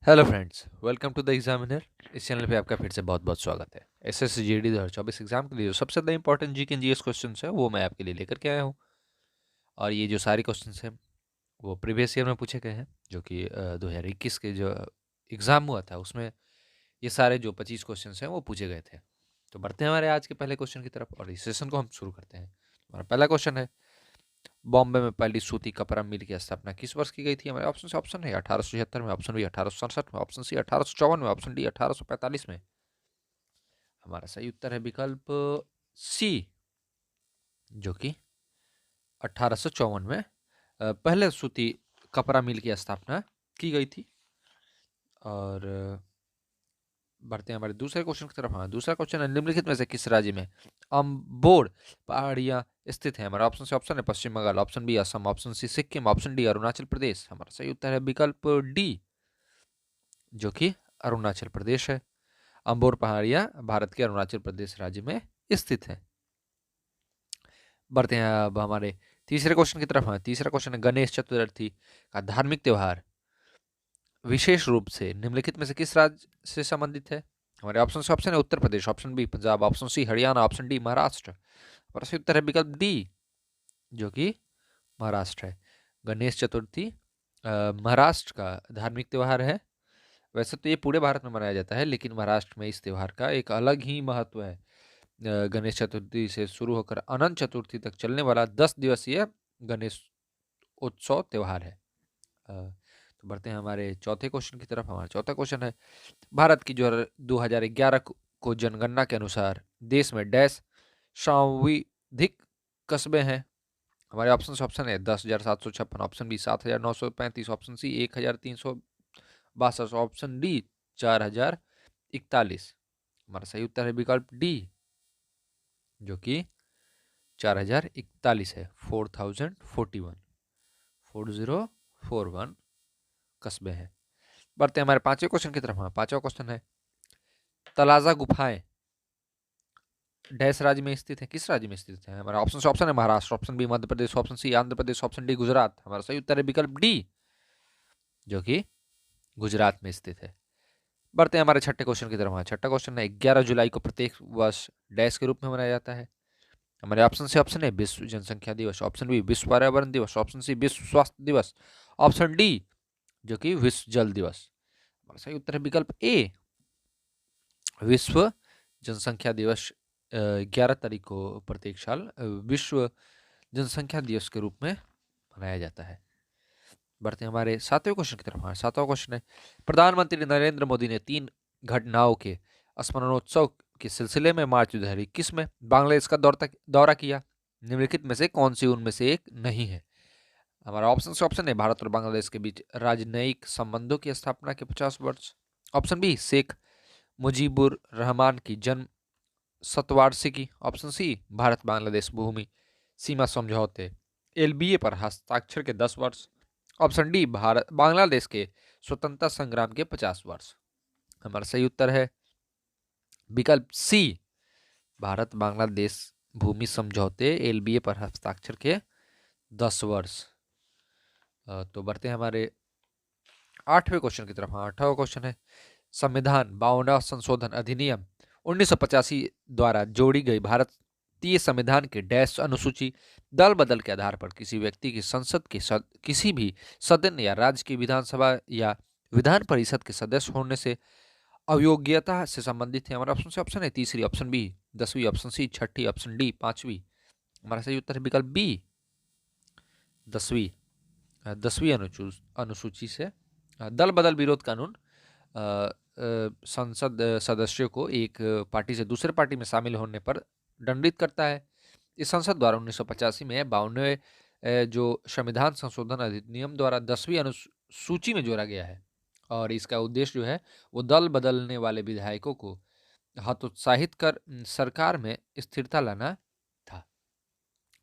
Hello friends, welcome to the examiner. इस channel पे आपका फिर से बहुत बहुत स्वागत है। एसएससी जीडी 2024 एग्जाम के लिए जो सबसे ज़्यादा इंपॉर्टेंट जी के जीएस क्वेश्चन है वो मैं आपके लिए लेकर के आया हूँ। और ये जो सारे क्वेश्चन हैं वो प्रीवियस ईयर में पूछे गए हैं, जो कि 2021 के जो एग्ज़ाम हुआ था उसमें ये सारे जो 25 क्वेश्चन हैं वो पूछे गए थे। तो बढ़ते हैं हमारे आज के पहले क्वेश्चन की तरफ और इस सेशन को हम शुरू करते हैं। हमारा पहला क्वेश्चन है, बॉम्बे में पहली सूती कपड़ा मिल की स्थापना किस वर्ष की गई थी? हमारे ऑप्शन से ऑप्शन है 1876 में, ऑप्शन बी 1867 में, ऑप्शन सी 1854 में, ऑप्शन डी 1845 में। हमारा सही उत्तर है विकल्प सी, जो कि 1854 में पहले सूती कपड़ा मिल की स्थापना की गई थी। और बढ़ते हैं हमारे दूसरे क्वेश्चन की तरफ। हाँ, दूसरा क्वेश्चन है, निम्नलिखित में से किस राज्य में अम्बोर पहाड़ियाँ स्थित है? हमारा ऑप्शन से ऑप्शन है Paschim Bangal, option B Assam, option C Sikkim, option D Arunachal Pradesh. हमारा सही उत्तर है विकल्प डी, जो कि अरुणाचल प्रदेश है। अम्बोर पहाड़ियाँ भारत के अरुणाचल प्रदेश राज्य में स्थित है। बढ़ते हैं अब हमारे तीसरे क्वेश्चन की तरफ। हाँ, तीसरा क्वेश्चन है, गणेश चतुर्थी का धार्मिक त्योहार विशेष रूप से निम्नलिखित में से किस राज्य से संबंधित है? हमारे ऑप्शन से ऑप्शन है Uttar Pradesh, option B Punjab, option C Haryana, option D Maharashtra. हमारा सही उत्तर है विकल्प डी, जो कि महाराष्ट्र है। गणेश चतुर्थी महाराष्ट्र का धार्मिक त्योहार है। वैसे तो ये पूरे भारत में मनाया जाता है, लेकिन महाराष्ट्र में इस त्योहार का एक अलग ही महत्व है। गणेश चतुर्थी से शुरू होकर अनंत चतुर्थी तक चलने वाला 10 दिवसीय गणेश उत्सव त्योहार है। तो बढ़ते हैं हमारे चौथे क्वेश्चन की तरफ। हमारा चौथा क्वेश्चन है, भारत की जो 2011 को जनगणना के अनुसार देश में डैश सांविधिक कस्बे हैं? हमारे ऑप्शन से ऑप्शन है 10,756, option B 7,935, option C 1,362, option D 4,041। हमारा सही उत्तर है विकल्प डी, जो कि 4,041 है। 4,041, 4041 कस्बे हैं। बढ़ते हैं हमारे पांचवें क्वेश्चन की तरफ। हाँ, पांचवा क्वेश्चन है, तलाजा गुफाएं डैश राज्य में स्थित है? किस राज्य में स्थित है? हमारा ऑप्शन से ऑप्शन है Maharashtra, option B Madhya Pradesh, option C Andhra Pradesh, option D Gujarat. हमारा सही उत्तर है विकल्प डी, जो कि गुजरात में स्थित है। बढ़ते हैं हमारे छठे क्वेश्चन की तरफ। हाँ, छठा क्वेश्चन है, 11 जुलाई को प्रत्येक वर्ष डैश के रूप में मनाया जाता है? हमारे ऑप्शन से ऑप्शन है विश्व जनसंख्या दिवस, ऑप्शन बी विश्व पर्यावरण दिवस, ऑप्शन सी विश्व स्वास्थ्य दिवस, ऑप्शन डी, जो कि विश्व जल दिवस। हमारा सही उत्तर है विकल्प ए, विश्व जनसंख्या दिवस 11 तारीख को प्रत्येक साल विश्व जनसंख्या दिवस के रूप में मनाया जाता है। बढ़ते हैं हमारे सातवें क्वेश्चन की तरफ। हाँ, सातवां क्वेश्चन है, प्रधानमंत्री नरेंद्र मोदी ने 3 घटनाओं के स्मरणोत्सव के सिलसिले में मार्च 2021 में बांग्लादेश का दौरा किया? निम्नलिखित में से कौन सी उनमें से एक नहीं है? हमारा ऑप्शन से ऑप्शन है भारत और बांग्लादेश के बीच राजनयिक संबंधों की स्थापना के 50 वर्ष, ऑप्शन बी शेख मुजीबुर रहमान की जन्म शतवार्षिकी, ऑप्शन सी भारत बांग्लादेश भूमि सीमा समझौते एलबीए पर हस्ताक्षर के 10 वर्ष, ऑप्शन डी भारत बांग्लादेश के स्वतंत्रता संग्राम के 50 वर्ष। हमारा सही उत्तर है विकल्प सी, भारत बांग्लादेश भूमि समझौते एलबीए पर हस्ताक्षर के 10 वर्ष। तो बढ़ते हैं हमारे आठवें क्वेश्चन की तरफ। हाँ, आठवां क्वेश्चन है, संविधान 52वां संशोधन अधिनियम 1985 द्वारा जोड़ी गई भारतीय संविधान के डैश अनुसूची दल बदल के आधार पर किसी व्यक्ति की संसद के किसी भी सदन या राज्य की विधानसभा या विधान परिषद के सदस्य होने से अयोग्यता से संबंधित है? हमारा ऑप्शन से ऑप्शन है तीसरी, ऑप्शन बी 10वीं, ऑप्शन सी छठी, ऑप्शन डी 5वीं। हमारा सही उत्तर है विकल्प बी, 10वीं। 10वीं अनुसूची से दल बदल विरोध कानून संसद सदस्यों को एक पार्टी से दूसरे पार्टी में शामिल होने पर दंडित करता है। इस संसद द्वारा 1985 में 52वें जो संविधान संशोधन अधिनियम द्वारा 10वीं अनुसूची में जोड़ा गया है और इसका उद्देश्य जो है वो दल बदलने वाले विधायकों को हतोत्साहित कर सरकार में स्थिरता लाना था।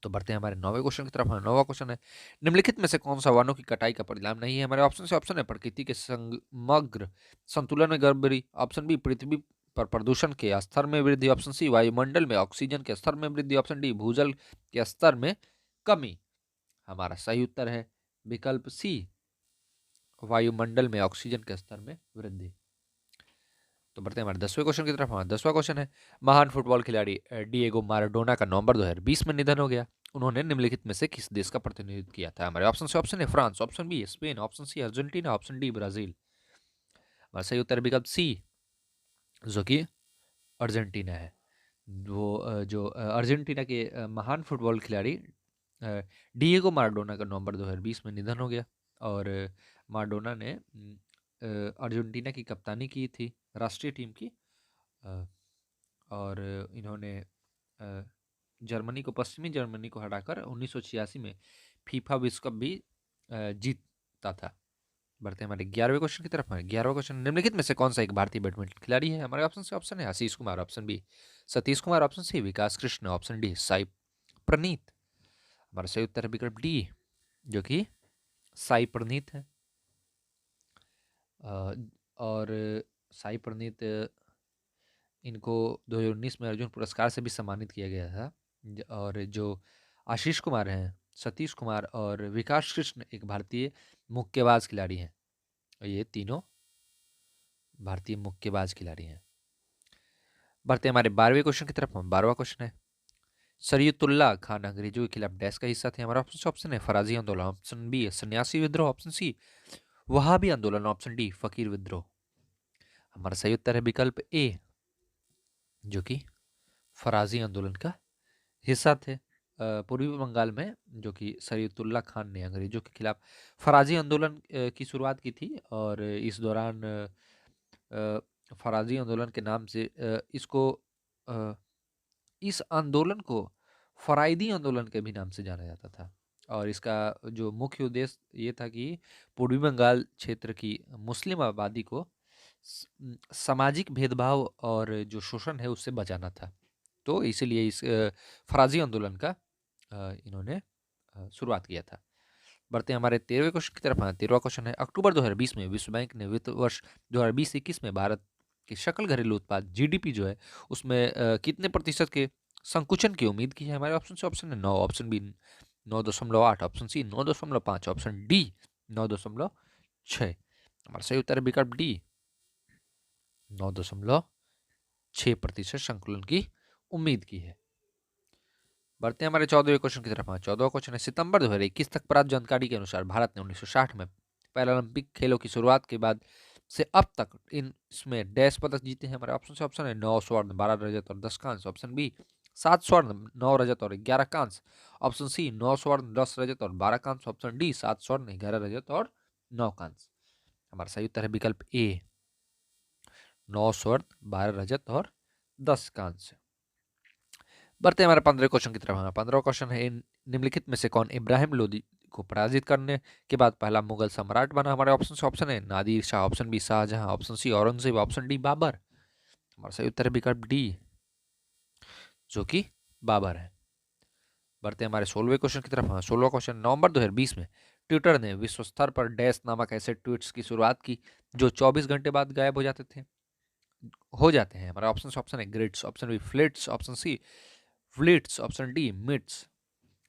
तो बढ़ते हैं हमारे नौवें क्वेश्चन की तरफ। नौवां क्वेश्चन है, निम्नलिखित में से कौन सा वनों की कटाई का परिणाम नहीं है? हमारे ऑप्शन से ऑप्शन है प्रकृति के समग्र संतुलन में गड़बड़ी, ऑप्शन बी पृथ्वी पर प्रदूषण के स्तर में वृद्धि, ऑप्शन सी वायुमंडल में ऑक्सीजन के स्तर में वृद्धि, ऑप्शन डी भूजल के स्तर में कमी। हमारा सही उत्तर है विकल्प सी, वायुमंडल में ऑक्सीजन के स्तर में वृद्धि। तो बढ़ते हैं हमारे 10वें क्वेश्चन की तरफ। हाँ, 10वां क्वेश्चन है, महान फुटबॉल खिलाड़ी डिएगो माराडोना का नवंबर 2020 में निधन हो गया। उन्होंने निम्नलिखित में से किस देश का प्रतिनिधित्व किया था? हमारे ऑप्शन से ऑप्शन है France, option B Spain, option C Argentina, option D Brazil. हमारा सही उत्तर विकल्प सी, जो कि अर्जेंटीना है। वो जो अर्जेंटीना के महान फुटबॉल खिलाड़ी डिएगो माराडोना का नवंबर 2020 में निधन हो गया। और माराडोना ने अर्जेंटीना की कप्तानी की थी, राष्ट्रीय टीम की। अ, और इन्होंने जर्मनी को, पश्चिमी जर्मनी को हटाकर 1986 में फीफा विश्व कप भी जीता था। बढ़ते हैं हमारे 11वें क्वेश्चन की तरफ। हमारे 11वां क्वेश्चन, निम्नलिखित में से कौन सा एक भारतीय बैडमिंटन खिलाड़ी है? हमारे ऑप्शन से ऑप्शन है Ashish Kumar, option B Satish Kumar, option C Vikas Krishna, option D Sai Praneeth. हमारा सही उत्तर है विकल्प डी, जो कि साई प्रणीत है। और साई प्रणीत, इनको 2019 में अर्जुन पुरस्कार से भी सम्मानित किया गया था। और जो आशीष कुमार हैं, सतीश कुमार और विकास कृष्ण एक भारतीय मुक्केबाज खिलाड़ी हैं। ये तीनों भारतीय मुक्केबाज खिलाड़ी हैं। बढ़ते हैं हमारे 12वें क्वेश्चन की तरफ। 12वां क्वेश्चन है, शरीयतुल्लाह खान अंग्रेजों के खिलाफ डैश का हिस्सा थे? हमारा ऑप्शन है फराजी आंदोलन, ऑप्शन बी सन्यासी विद्रोह, ऑप्शन सी वहाबी आंदोलन, ऑप्शन डी फकीर विद्रोह। हमारा सही उत्तर है विकल्प ए, जो कि फराजी आंदोलन का हिस्सा थे। पूर्वी बंगाल में जो कि शरीयतुल्लाह खान ने अंग्रेजों के खिलाफ फराजी आंदोलन की शुरुआत की थी। और इस दौरान फराजी आंदोलन के नाम से इस आंदोलन को फराइदी आंदोलन के भी नाम से जाना जाता था। और इसका जो मुख्य उद्देश्य ये था कि पूर्वी बंगाल क्षेत्र की मुस्लिम आबादी को सामाजिक भेदभाव और जो शोषण है उससे बचाना था। तो इसीलिए इस फराजी आंदोलन का इन्होंने शुरुआत किया था। बढ़ते हैं हमारे 13वें क्वेश्चन की तरफ। 13वां क्वेश्चन है, अक्टूबर 2020 में विश्व बैंक ने वित्त वर्ष 2020-21 में भारत के सकल घरेलू उत्पाद जीडीपी जो है उसमें कितने प्रतिशत के संकुचन की उम्मीद की है? हमारे ऑप्शन से ऑप्शन है 9, option B 9.8, option C 9.5, option D 9.6। हमारा सही उत्तर है विकल्प डी, 9.6% संकुलन की उम्मीद की है। बढ़ते हैं हमारे 14वें क्वेश्चन की तरफ। 14वां क्वेश्चन है, सितंबर 2021 तक प्राप्त जानकारी के अनुसार भारत ने 1960 में पैरालंपिक खेलों की शुरुआत के बाद से अब तक इसमें डैश पदक जीते हैं? हमारे ऑप्शन से ऑप्शन है 9 स्वर्ण, 12 रजत और 10 कांस्य, ऑप्शन बी 7 स्वर्ण, 9 रजत और 11 कांस्य, ऑप्शन सी 9 स्वर्ण, 10 रजत और 12 कांस्य, ऑप्शन डी 7 स्वर्ण, 11 रजत और 9 कांस्य। हमारा सही उत्तर है विकल्प ए, 9 स्वर्ण, 12 रजत और 10 कांस्य। बढ़ते हैं हमारे 15वें क्वेश्चन की तरफ। 15वां क्वेश्चन है, निम्नलिखित में से कौन इब्राहिम लोदी को पराजित करने के बाद पहला मुगल सम्राट बना? हमारे ऑप्शन से ऑप्शन है Nadir Shah, option B Shahjahan, option C Aurangzeb, option D Babur. हमारा सही उत्तर है विकल्प डी, जो कि बाबर है। बढ़ते हैं हमारे 16वें क्वेश्चन की तरफ। 16वां क्वेश्चन, नवंबर 2020 में ट्विटर ने विश्व स्तर पर डैश नामक ऐसे ट्वीट्स की शुरुआत की जो 24 घंटे बाद गायब हो जाते हैं? हमारा ऑप्शन से ऑप्शन है grids, option B flits, option C flits, option D mitts.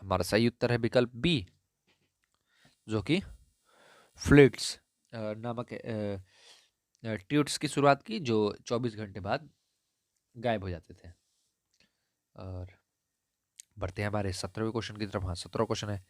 हमारा सही उत्तर है विकल्प बी, जो कि फ्लिट्स नामक ट्वीट्स की शुरुआत की जो 24 घंटे बाद गायब हो जाते थे। और बढ़ते हैं हमारे 17वें क्वेश्चन की तरफ। 17वां क्वेश्चन है,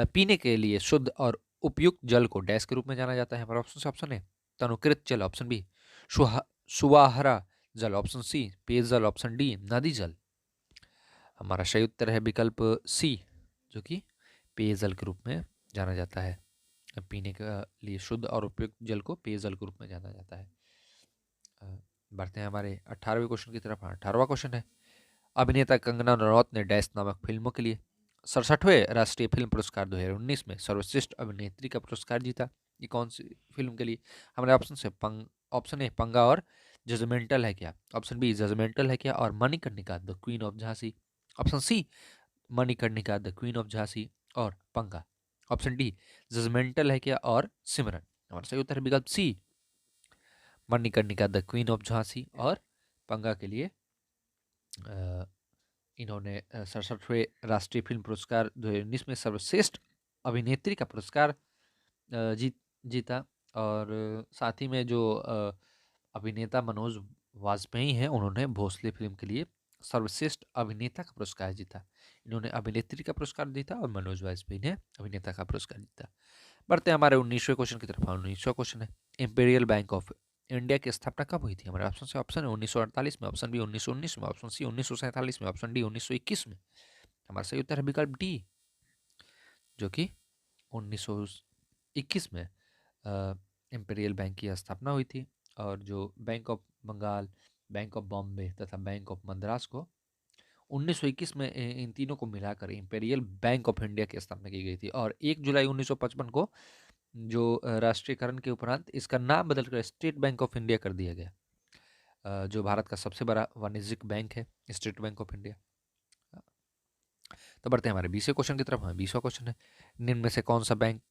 पीने के लिए शुद्ध और उपयुक्त जल को डैश के रूप में जाना जाता है? हमारा ऑप्शन से ऑप्शन है तनुकृत जल, ऑप्शन बी सुवाहरा जल, ऑप्शन सी पेयजल, ऑप्शन डी नदी जल। हमारा सही उत्तर है विकल्प सी, जो कि पेयजल के रूप में जाना जाता है। पीने के लिए शुद्ध और उपयुक्त जल को पेयजल के रूप में जाना जाता है। बढ़ते हैं हमारे 18वें क्वेश्चन की तरफ। 18वां क्वेश्चन है, अभिनेता कंगना रनौत ने डैश नामक फिल्मों के लिए 67वें राष्ट्रीय फिल्म पुरस्कार 2019 में सर्वश्रेष्ठ अभिनेत्री का पुरस्कार जीता? ये कौन सी फिल्म के लिए? हमारे ऑप्शन से ऑप्शन ए पंगा और जजमेंटल है क्या, ऑप्शन बी जजमेंटल है क्या और Manikarnika the queen of Jhansi, option C Manikarnika the queen of Jhansi और पंगा, ऑप्शन डी जजमेंटल है क्या और सिमरन। हमारा सही उत्तर है विकल्प C, Manikarnika the queen of Jhansi और पंगा के लिए इन्होंने 67वें राष्ट्रीय फिल्म पुरस्कार 2019 में सर्वश्रेष्ठ अभिनेत्री का पुरस्कार जीता। और साथ ही में जो अभिनेता मनोज वाजपेयी हैं, उन्होंने भोसले फिल्म के लिए सर्वश्रेष्ठ अभिनेता का पुरस्कार जीता। इन्होंने अभिनेत्री का पुरस्कार जीता और मनोज वाजपेयी ने अभिनेता का पुरस्कार जीता। बढ़ते हैं हमारे 19वें क्वेश्चन की तरफ। 19वां क्वेश्चन है, इंपीरियल बैंक ऑफ इंडिया की स्थापना कब हुई थी? हमारे ऑप्शन से ऑप्शन है 1948 में, ऑप्शन बी 1919 में, ऑप्शन सी 1947 में, ऑप्शन डी 1921 में। हमारा सही उत्तर है विकल्प डी, जो कि 1921 में इंपीरियल बैंक की स्थापना हुई थी। और जो bank of Bengal, bank of Bombay तथा बैंक ऑफ मद्रास को 1921 में इन तीनों को मिलाकर इंपीरियल बैंक ऑफ इंडिया की स्थापना की गई थी। और 1 जुलाई 1955 को जो राष्ट्रीयकरण के उपरांत इसका नाम बदलकर स्टेट बैंक ऑफ इंडिया कर दिया गया, जो भारत का सबसे बड़ा वाणिज्यिक बैंक है, स्टेट बैंक ऑफ इंडिया। तो बढ़ते हैं हमारे 20वें क्वेश्चन की तरफ। हाँ, 20वां क्वेश्चन है, निम्न में से कौन सा बैंक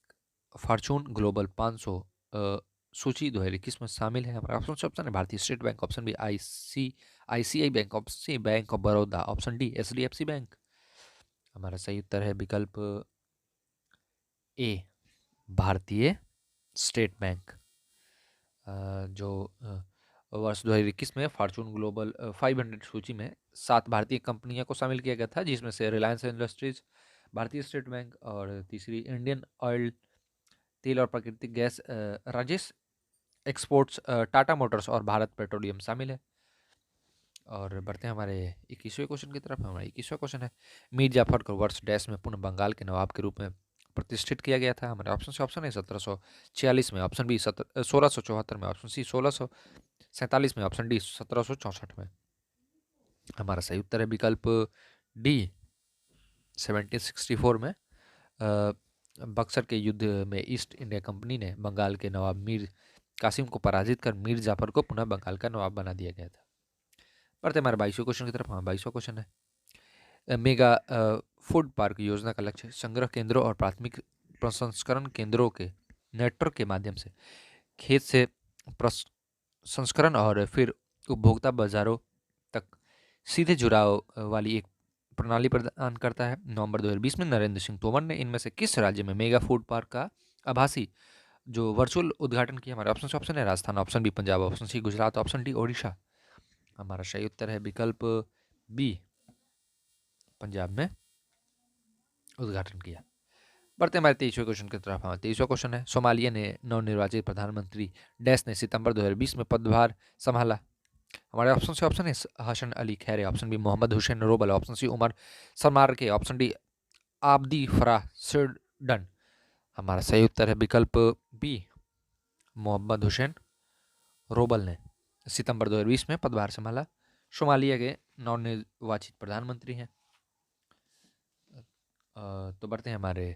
फॉर्चून ग्लोबल 500 सूची 2021 में शामिल है? हमारा ऑप्शन है Bharatiya State Bank, option B ICI bank, option C bank of Baroda, option D HDFC bank. हमारा सही उत्तर है विकल्प ए, भारतीय स्टेट बैंक। जो वर्ष 2021 में फॉर्चून ग्लोबल 500 सूची में 7 भारतीय कंपनियों को शामिल किया गया था, जिसमें से रिलायंस इंडस्ट्रीज, भारतीय स्टेट बैंक और तीसरी इंडियन ऑयल, तेल और प्राकृतिक gas, Rajesh exports, Tata Motors और भारत पेट्रोलियम शामिल है। और बढ़ते हैं हमारे 21वें क्वेश्चन की तरफ। हमारा 21वां क्वेश्चन है, मीर जाफर को वर्ष डैश में पुनः बंगाल के नवाब के रूप में प्रतिष्ठित किया गया था? हमारे ऑप्शन से ऑप्शन है 1746 में, ऑप्शन बी 1674 में, ऑप्शन सी 1647 में, ऑप्शन डी 1764 में। हमारा सही उत्तर है विकल्प डी, 1764 में बक्सर के युद्ध में ईस्ट इंडिया कंपनी ने बंगाल के नवाब मीर कासिम को पराजित कर मीर जाफर को पुनः बंगाल का नवाब बना दिया गया था। बढ़ते हमारे 22वें क्वेश्चन की तरफ। हाँ, 22वां क्वेश्चन है, मेगा फूड पार्क योजना का लक्ष्य संग्रह केंद्रों और प्राथमिक प्रसंस्करण केंद्रों के नेटवर्क के माध्यम से खेत से प्रसंस्करण और फिर उपभोक्ता बाजारों तक सीधे जुड़ाव वाली एक प्रणाली प्रदान करता है। नवंबर 2020 में नरेंद्र सिंह तोमर ने इनमें से किस राज्य में मेगा फूड पार्क का आभासी जो वर्चुअल उद्घाटन किया? हमारे ऑप्शन है Rajasthan, option B Punjab, option C Gujarat, option D Odisha. हमारा सही उत्तर है विकल्प बी, पंजाब में उद्घाटन किया। बढ़ते हमारे 23वें क्वेश्चन की तरफ। हाँ, 23वां क्वेश्चन है, सोमालिया ने नवनिर्वाचित प्रधानमंत्री डैश ने सितंबर 2020 में पदभार संभाला? हमारे ऑप्शन से ऑप्शन है Hassan Ali Khaire, option B Mohamed Hussein Roble, option C Omar Sharmarke, option D Abdi Farah Shirdon. हमारा सही उत्तर है विकल्प बी, मोहम्मद हुसैन रोबल ने सितंबर 2020 में पदभार संभाला। सोमालिया के नवनिर्वाचित प्रधानमंत्री हैं। तो बढ़ते हैं हमारे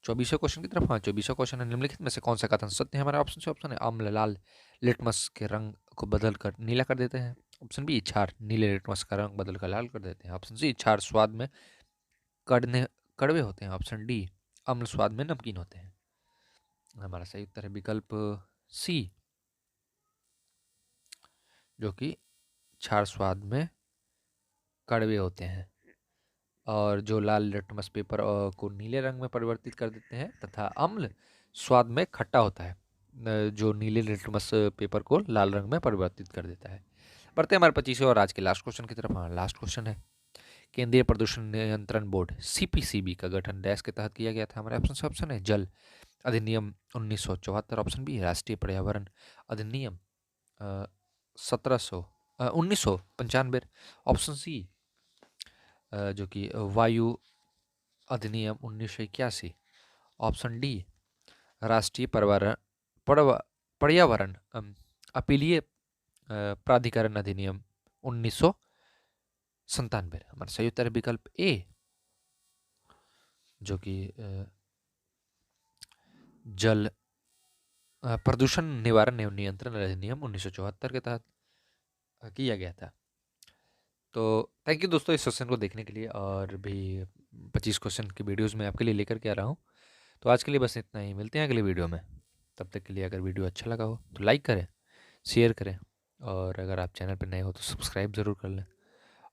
24वें क्वेश्चन की तरफ। हाँ, 24वां क्वेश्चन है, निम्नलिखित में से कौन सा कथन सत्य है? हमारे ऑप्शन से ऑप्शन है अम्ल लाल लिटमस के रंग को बदल कर नीला कर देते हैं, ऑप्शन बी क्षार नीले लिटमस का रंग बदल कर लाल कर देते हैं, ऑप्शन सी क्षार स्वाद में कड़ने कड़वे होते हैं, ऑप्शन डी अम्ल स्वाद में नमकीन होते हैं। हमारा सही उत्तर है विकल्प सी, जो कि क्षार स्वाद में कड़वे होते हैं। और जो लाल लिटमस पेपर को नीले रंग में परिवर्तित कर देते हैं तथा अम्ल स्वाद में खट्टा होता है, जो नीले लिटमस पेपर को लाल रंग में परिवर्तित कर देता है। बढ़ते हैं हमारे 25वें और आज के लास्ट क्वेश्चन की तरफ। हाँ, लास्ट क्वेश्चन है, केंद्रीय प्रदूषण नियंत्रण बोर्ड सीपीसीबी का गठन डैश के तहत किया गया था? हमारे ऑप्शन से ऑप्शन है जल अधिनियम 1974, ऑप्शन बी राष्ट्रीय पर्यावरण अधिनियम 1995, ऑप्शन सी जो कि वायु अधिनियम 1981, ऑप्शन डी राष्ट्रीय पर्यावरण अपीलीय प्राधिकरण अधिनियम 1997। हमारा सही उत्तर है विकल्प ए, जो कि जल प्रदूषण निवारण एवं नियंत्रण अधिनियम 1974 के तहत किया गया था। तो थैंक यू दोस्तों इस सेशन को देखने के लिए, और भी 25 क्वेश्चन की वीडियोस मैं आपके लिए लेकर के आ रहा हूँ। तो आज के लिए बस इतना ही, मिलते हैं अगले वीडियो में। तब तक के लिए अगर वीडियो अच्छा लगा हो तो लाइक करें, शेयर करें, और अगर आप चैनल पर नए हो तो सब्सक्राइब ज़रूर कर लें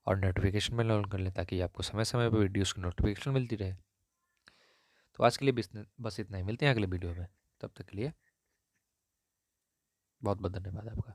और नोटिफिकेशन बेल ऑन कर लें, ताकि आपको समय समय पर वीडियोस की नोटिफिकेशन मिलती रहे। तो आज के लिए बस इतना ही, मिलते हैं अगले वीडियो में। तब तक के लिए बहुत बहुत धन्यवाद आपका।